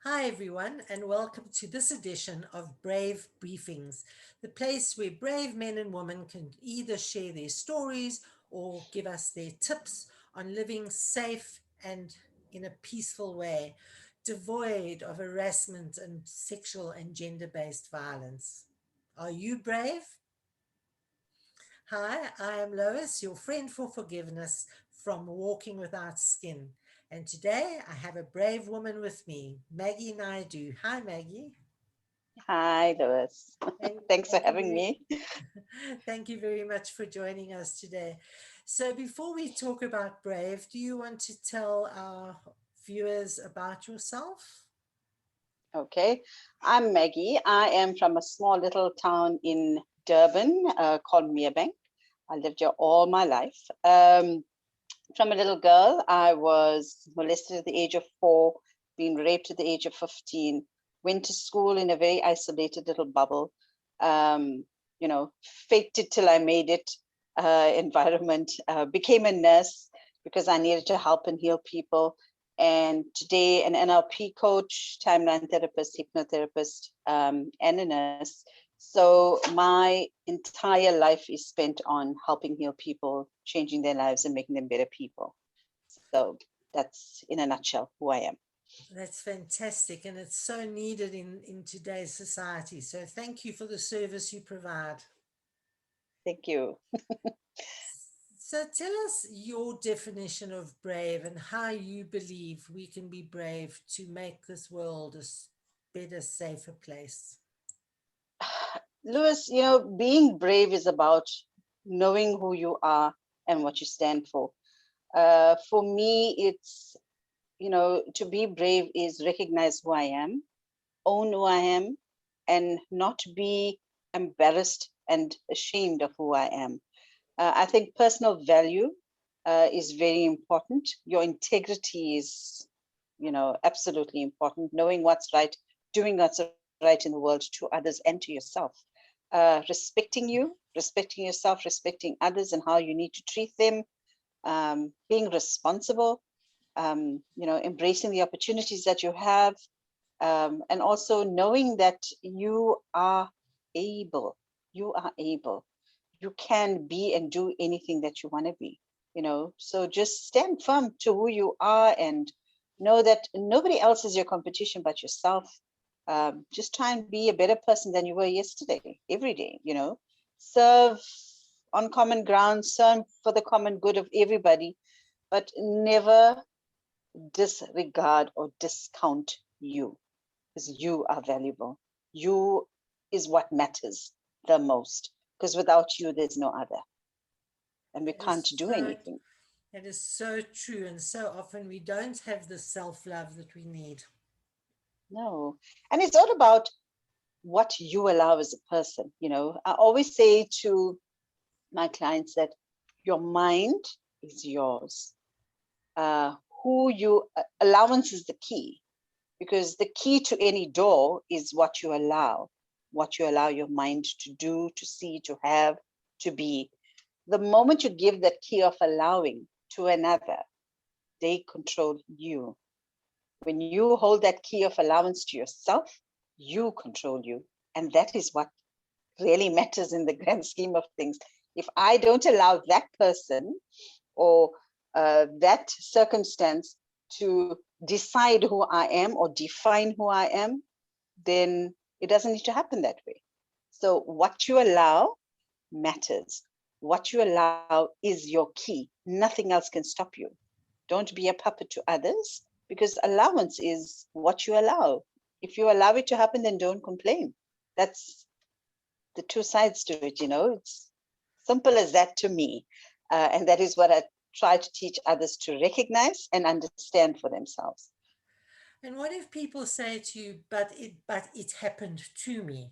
Hi, everyone, and welcome to this edition of Brave Briefings, the place where brave men and women can either share their stories or give us their tips on living safe and in a peaceful way, devoid of harassment and sexual and gender based violence. Are you brave? Hi, I am Lois, your friend for forgiveness from Walking Without Skin. And today I have a brave woman with me, Maggie Naidoo. Hi, Maggie. Hi, Lois. Thank, Thanks for thank you having me. thank you very much for joining us today. So, before we talk about Brave, do you want to tell our viewers about yourself? Okay, I'm Maggie. I am from a small little town in Durban called Merebank. I lived here all my life. From a little girl, I was molested at the age of 4, being raped at the age of 15, went to school in a very isolated little bubble, um, faked it till I made it environment, became a nurse because I needed to help and heal people. And today, an NLP coach, timeline therapist, hypnotherapist, and a nurse. So my entire life is spent on helping heal people, changing their lives, and making them better people. So that's in a nutshell who I am. That's fantastic, and it's so needed in today's society. So, thank you for the service you provide. Thank you. So tell us your definition of brave and how you believe we can be brave to make this world a better, safer place. Lewis, being brave is about knowing who you are and what you stand for. For me, it's, to be brave is recognize who I am, own who I am, and not be embarrassed and ashamed of who I am. I think personal value is very important. Your integrity is, absolutely important. Knowing what's right, doing what's right in the world to others and to yourself. Respecting yourself, respecting others, and how you need to treat them. Being responsible. Embracing the opportunities that you have, and also knowing that you are able. You are able. You can be and do anything that you want to be. So just stand firm to who you are and know that nobody else is your competition but yourself. Just try and be a better person than you were yesterday, every day. Serve on common ground, serve for the common good of everybody, but never disregard or discount you, because you are valuable. You is what matters the most, because without you, there's no other, and we It is can't do so anything. it is so true, and so often we don't have the self-love that we need. No. And it's all about what you allow as a person. I always say to my clients that your mind is yours. Uh, who you allowance is the key, because the key to any door is what you allow your mind to do, to see, to have, to be. The moment you give that key of allowing to another, they control you. When you hold that key of allowance to yourself, you control you. And that is what really matters in the grand scheme of things. If I don't allow that person or that circumstance to decide who I am or define who I am, then it doesn't need to happen that way. So what you allow matters. What you allow is your key. Nothing else can stop you. Don't be a puppet to others, because allowance is what you allow. If you allow it to happen, then don't complain. That's the two sides to it. It's simple as that to me. And that is what I try to teach others to recognize and understand for themselves. And what if people say to you, but it happened to me?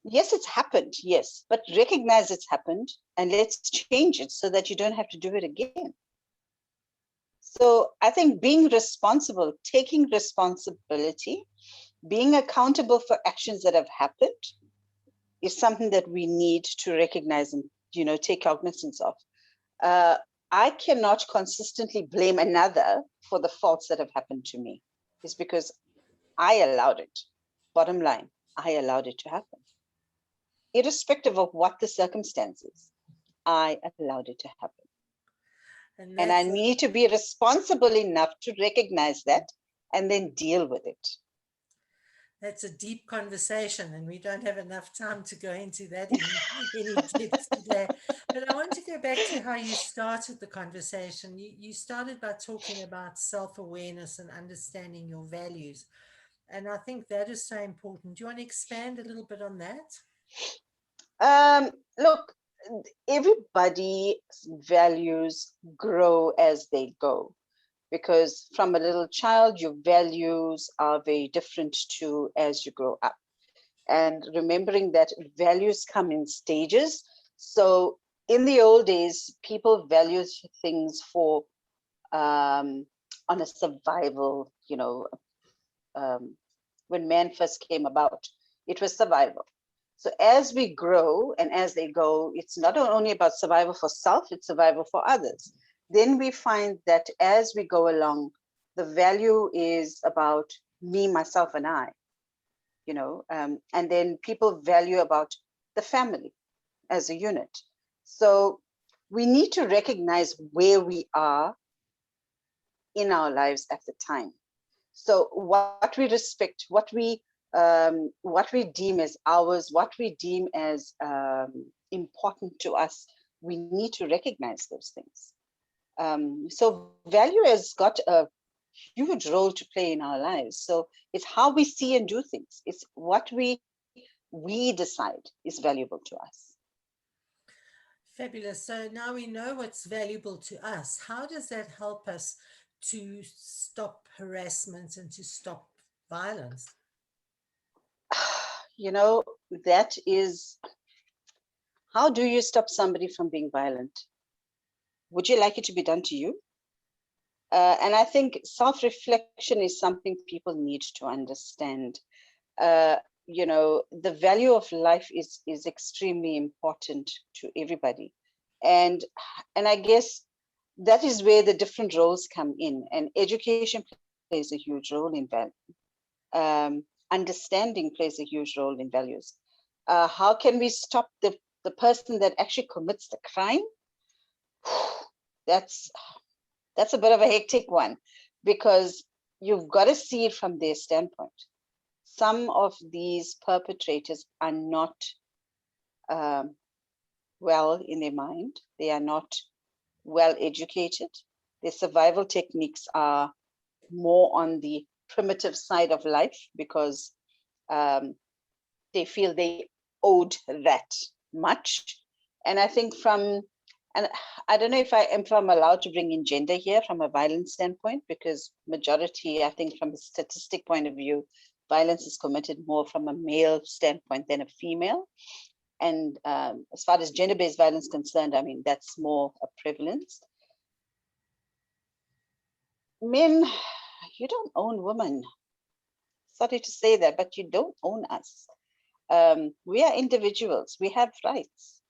Yes, it's happened, yes, but recognize it's happened and let's change it so that you don't have to do it again. So I think being responsible, taking responsibility, being accountable for actions that have happened is something that we need to recognize and take cognizance of. uh, I cannot consistently blame another for the faults that have happened to me. is because I allowed it. Bottom line, I allowed it to happen. Irrespective of what the circumstances, I allowed it to happen. And And I that's need to be responsible enough to recognize that and then deal with it. That's a deep conversation, and we don't have enough time to go into that in any depth today. But I want to go back to how you started the conversation. You started by talking about self-awareness and understanding your values. And I think that is so important. Do you want to expand a little bit on that? Look, everybody's values grow as they go, because from a little child, your values are very different to as you grow up. And remembering that values come in stages. So in the old days, people valued things for on a survival, when man first came about, it was survival. So as we grow and as they go, it's not only about survival for self, it's survival for others. Then we find that as we go along, the value is about me, myself, and I, and then people value about the family as a unit. So we need to recognize where we are in our lives at the time. So what we respect, what we deem as ours, what we deem as important to us, we need to recognize those things. So value has got a huge role to play in our lives. So it's how we see and do things. It's what we decide is valuable to us. Fabulous. So now we know what's valuable to us. How does that help us to stop harassment and to stop violence? You know, that is, how do you stop somebody from being violent? Would you like it to be done to you? And I think self-reflection is something people need to understand. The value of life is extremely important to everybody, and I guess that is where the different roles come in, and education plays a huge role in that. Understanding plays a huge role in values. How can we stop the person that actually commits the crime? That's a bit of a hectic one, because you've got to see it from their standpoint. Some of these perpetrators are not well in their mind. They are not well educated. Their survival techniques are more on the primitive side of life, because they feel they owed that much. And I think and I don't know if I'm allowed to bring in gender here from a violence standpoint, because majority, I think from a statistic point of view, violence is committed more from a male standpoint than a female. And as far as gender-based violence is concerned, I mean, that's more a prevalence. Men, you don't own women. Sorry to say that, but you don't own us. We are individuals. We have rights,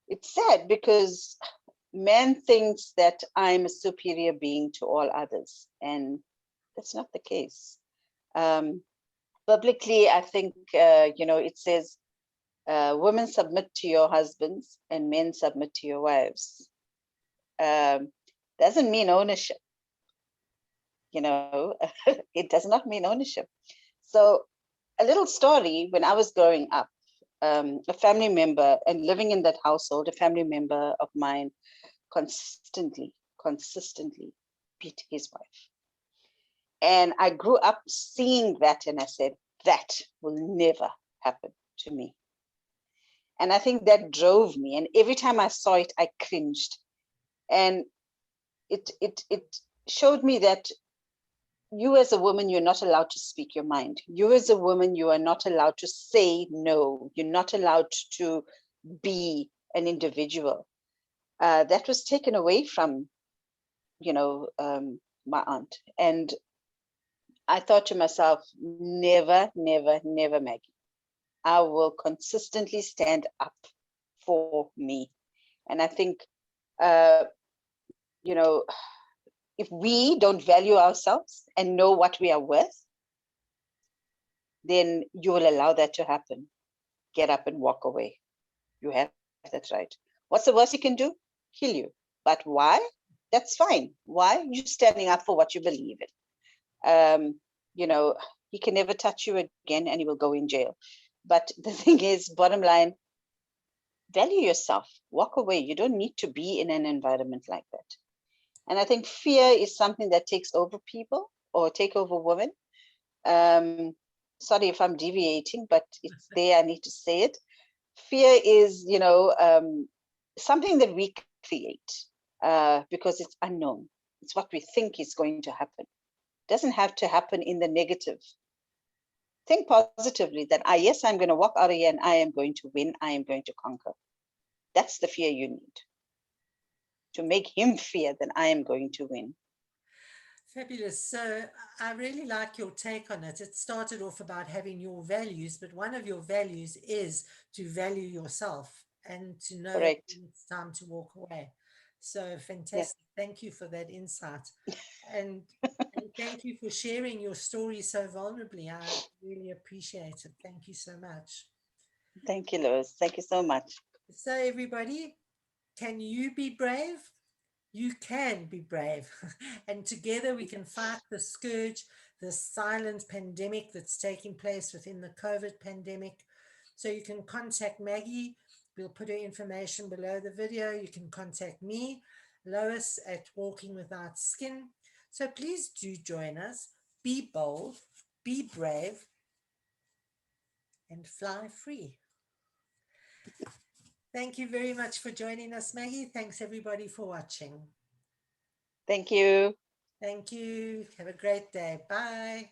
It's sad because man thinks that I'm a superior being to all others, and that's not the case. Biblically, I think, it says, women submit to your husbands and men submit to your wives. Doesn't mean ownership, it does not mean ownership. So a little story, when I was growing up, a family member, and living in that household, a family member of mine consistently beat his wife. And I grew up seeing that, and I said, that will never happen to me. And I think that drove me. And every time I saw it, I cringed. And it showed me that you as a woman, you're not allowed to speak your mind. You as a woman, you are not allowed to say no. You're not allowed to be an individual. That was taken away from, my aunt. And I thought to myself, never, never, never, Maggie. I will consistently stand up for me. And I think, if we don't value ourselves and know what we are worth, then you will allow that to happen. Get up and walk away. You have that right. What's the worst he can do? Kill you. But why? That's fine. Why? You're standing up for what you believe in. You know, he can never touch you again and he will go in jail. But the thing is, bottom line, value yourself. Walk away. You don't need to be in an environment like that. And I think fear is something that takes over people or take over women. Sorry if I'm deviating, but it's there. I need to say it. Fear is, you know, something that we create because it's unknown. It's what we think is going to happen. It doesn't have to happen in the negative. Think positively that, yes, I'm going to walk out of here and I am going to win. I am going to conquer. That's the fear you need. To make him fear that I am going to win. Fabulous. So I really like your take on it. It started off about having your values, but one of your values is to value yourself and to know Correct. it's time to walk away. So Yeah. fantastic. Thank you for that insight. And, and thank you for sharing your story so vulnerably. I really appreciate it. Thank you so much. Thank you, Lois. Thank you so much. So, everybody, can you be brave? You can be brave. And together we can fight the scourge, the silent pandemic that's taking place within the COVID pandemic. So you can contact Maggie. We'll put her information below the video. You can contact me, Lois, at Walking Without Skin. So please do join us. Be bold, be brave, and fly free. Thank you very much for joining us, Maggie. Thanks everybody for watching. Thank you. Thank you. Have a great day. Bye.